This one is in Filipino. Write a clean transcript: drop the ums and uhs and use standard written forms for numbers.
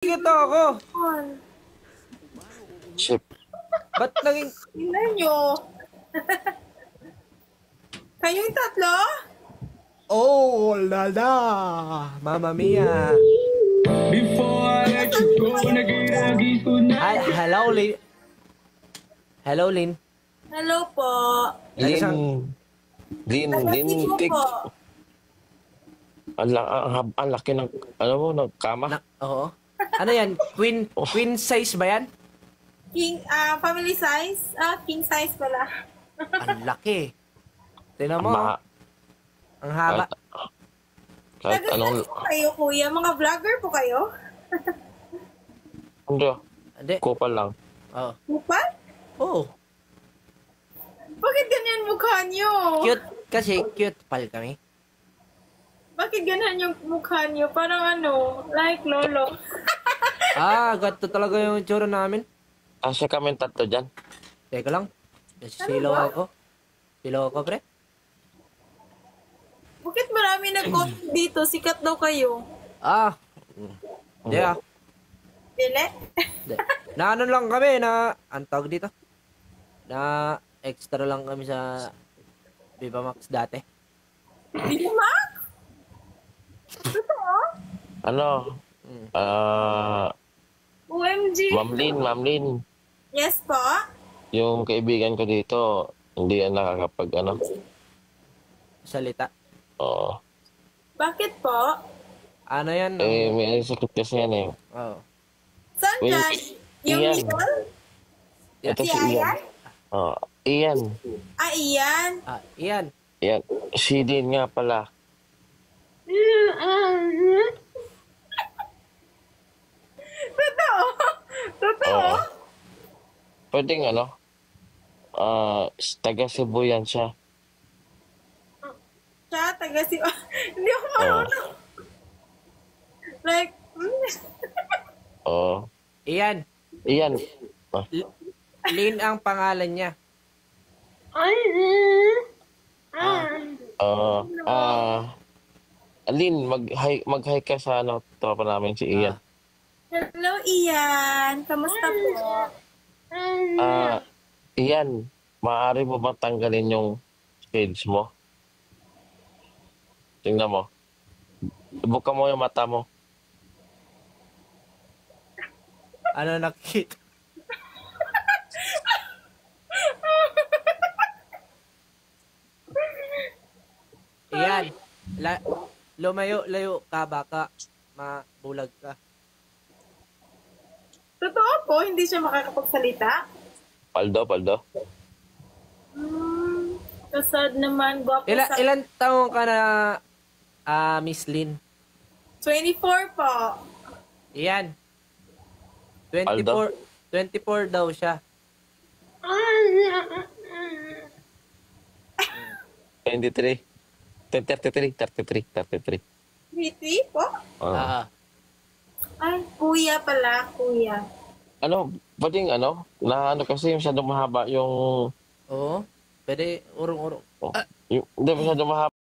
Ito ako. Ship. Ba't naging... Tingnan nyo. Kayong tatlo? Oh, lala. Mama mia. Before I let you go, nagilagi ko na. Hi, hello, Lin. Hello, Lin. Hello po. Lin, Taga-Cebu po. ang laki ng, ano mo, ng kama. Oo. Ano yan? Queen size ba yan? Family size? King size pala. Ang laki. Tingnan mo. Ang haba. Kahit anong, Taga-Cebu kayo, kuya? Mga vlogger po kayo? Hindi. kupal lang. Oo. Kupal? Oh. Bakit ganyan mukha nyo? Cute. Kasi cute pal kami. Bakit ganyan yung mukha nyo? Parang ano, like lolo. Gato talaga yung itsura namin. Kasi kami tatlo dyan. Teka lang. Silaw ba? ako. Silaw ako, pre. Bakit marami nag-comment dito? Sikat daw kayo. Hindi ah. Dili? Hindi. Na ano lang kami na, ang tawag dito? Na extra lang kami sa Viva Max dati. Dili, Mac? Totoo? Ano? OMG? Ma'am Lin, Yes po? yung kaibigan ko dito, hindi yan nakakapag, Salita. Oo. Bakit po? Ano yan? May sakit kasi yan eh. Oh. Saan Wait, dyan? Yung Ian. Nicole? Ito Si si Ian. Ayan? Ian. Ian. Iyan. Ian. Si Dean nga pala. Totoo? Totoo? Oo. Pwedeng taga Cebu yan siya. Siya, taga si... Hindi ako marunong. Like... Oo. Iyan. Ian. Lin ang pangalan niya. Alin, mag-hi ka sa tropa namin si Ian. Hello, Ian. Kamusta po? Ian, maaari mo ba tanggalin yung shades mo? Tingnan mo. Ibuka mo yung mata mo. Ano nakikita? Iyan. Lumayo ka baka mabulag ka. Totoo po, hindi siya makakapagsalita? Paldo. Kasad naman, gwapo sa... Ilan taong ka na, Miss Lin? 24 po. Iyan. Aldo? 24 daw siya. 23. 33. 23 po? Ay, kuya pala, kuya. Pwedeng na kasi masyadong mahaba yung... Oo. Pwede urong-urong. Hindi masyadong mahaba